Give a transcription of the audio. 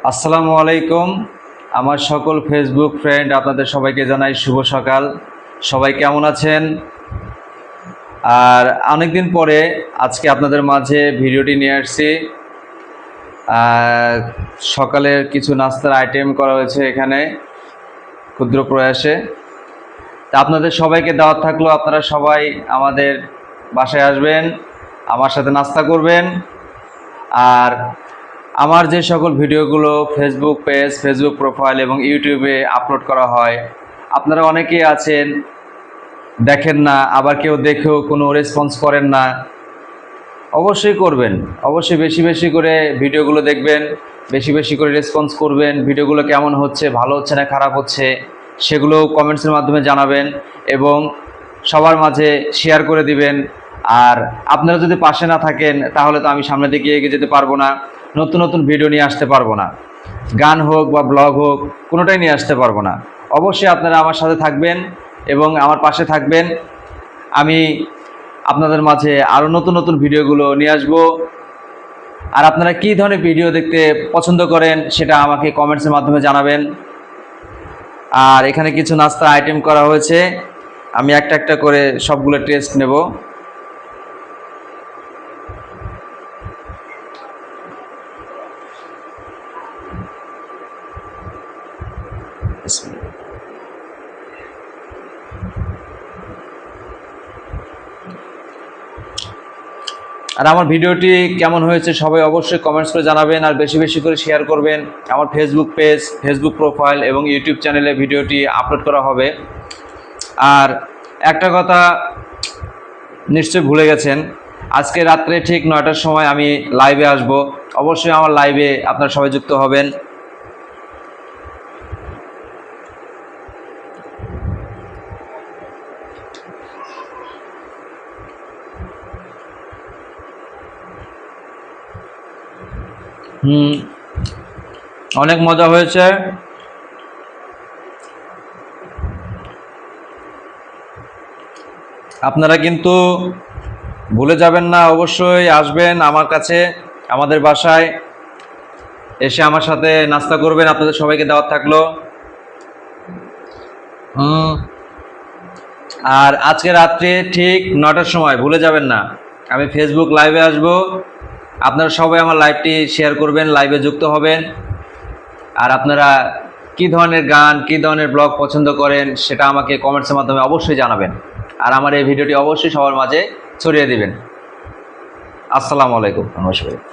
আসসালামু আলাইকুম। আমার সকল ফেসবুক ফ্রেন্ড আপনাদের সবাইকে জানাই শুভ সকাল। সবাই কেমন আছেন? আর অনেকদিন পরে আজকে আপনাদের মাঝে ভিডিওটি নিয়ে আসছি। সকালের কিছু নাস্তার আইটেম করা হয়েছে এখানে ক্ষুদ্র প্রয়াসে। তা আপনাদের সবাইকে দাওয়াত থাকলো, আপনারা সবাই আমাদের বাসায় আসবেন, আমার সাথে নাস্তা করবেন। আর আমার যে সকল ভিডিওগুলো ফেসবুক পেজ, ফেসবুক প্রোফাইল এবং ইউটিউবে আপলোড করা হয়, আপনারা অনেকেই আছেন দেখেন না, আবার কেউ দেখেও কোনো রেসপন্স করেন না। অবশ্যই করবেন, অবশ্যই বেশি বেশি করে ভিডিওগুলো দেখবেন, বেশি বেশি করে রেসপন্স করবেন। ভিডিওগুলো কেমন হচ্ছে, ভালো হচ্ছে না খারাপ হচ্ছে, সেগুলো কমেন্টসের মাধ্যমে জানাবেন এবং সবার মাঝে শেয়ার করে দিবেন। আর আপনারা যদি পাশে না থাকেন তাহলে তো আমি সামনের দিকে এগিয়ে যেতে পারবো না, নতুন নতুন ভিডিও নিয়ে আসতে পারবো না, গান হোক বা ব্লগ হোক কোনোটাই নিয়ে আসতে পারবো না। অবশ্যই আপনারা আমার সাথে থাকবেন এবং আমার পাশে থাকবেন। আমি আপনাদের মাঝে আরও নতুন নতুন ভিডিওগুলো নিয়ে আসবো। আর আপনারা কী ধরনের ভিডিও দেখতে পছন্দ করেন সেটা আমাকে কমেন্টসের মাধ্যমে জানাবেন। আর এখানে কিছু নাস্তা আইটেম করা হয়েছে, আমি একটা একটা করে সবগুলো টেস্ট নেব। আর আমার ভিডিওটি কেমন হয়েছে সবাই অবশ্যই কমেন্টস করে জানাবেন, আর বেশি বেশি করে শেয়ার করবেন। আমার ফেসবুক পেজ, ফেসবুক প্রোফাইল এবং ইউটিউব চ্যানেলে ভিডিওটি আপলোড করা হবে। আর একটা কথা নিশ্চয়ই ভুলে গেছেন, আজকে রাত্রে ঠিক 9টার সময় আমি লাইভে আসব। অবশ্যই আমার লাইভে আপনারা সবাই যুক্ত হবেন। অনেক মজা হয়েছে। আপনারা কিন্তু ভুলে যাবেন না, অবশ্যই আসবেন আমার কাছে, আমাদের বাসায় এসে আমার সাথে নাস্তা করবেন। আপনাদের সবাইকে দাওয়াত থাকলো। আর আজকে রাত্রে ঠিক 9টার সময় ভুলে যাবেন না, আমি ফেসবুক লাইভে আসব। আপনারা সবাই আমার লাইভটি শেয়ার করবেন, লাইভে যুক্ত হবেন। আর আপনারা কী ধরনের গান, কী ধরনের ব্লগ পছন্দ করেন সেটা আমাকে কমেন্টসের মাধ্যমে অবশ্যই জানাবেন। আর আমার এই ভিডিওটি অবশ্যই সবার মাঝে ছড়িয়ে দিবেন। আসসালামু আলাইকুম। নমস্কার।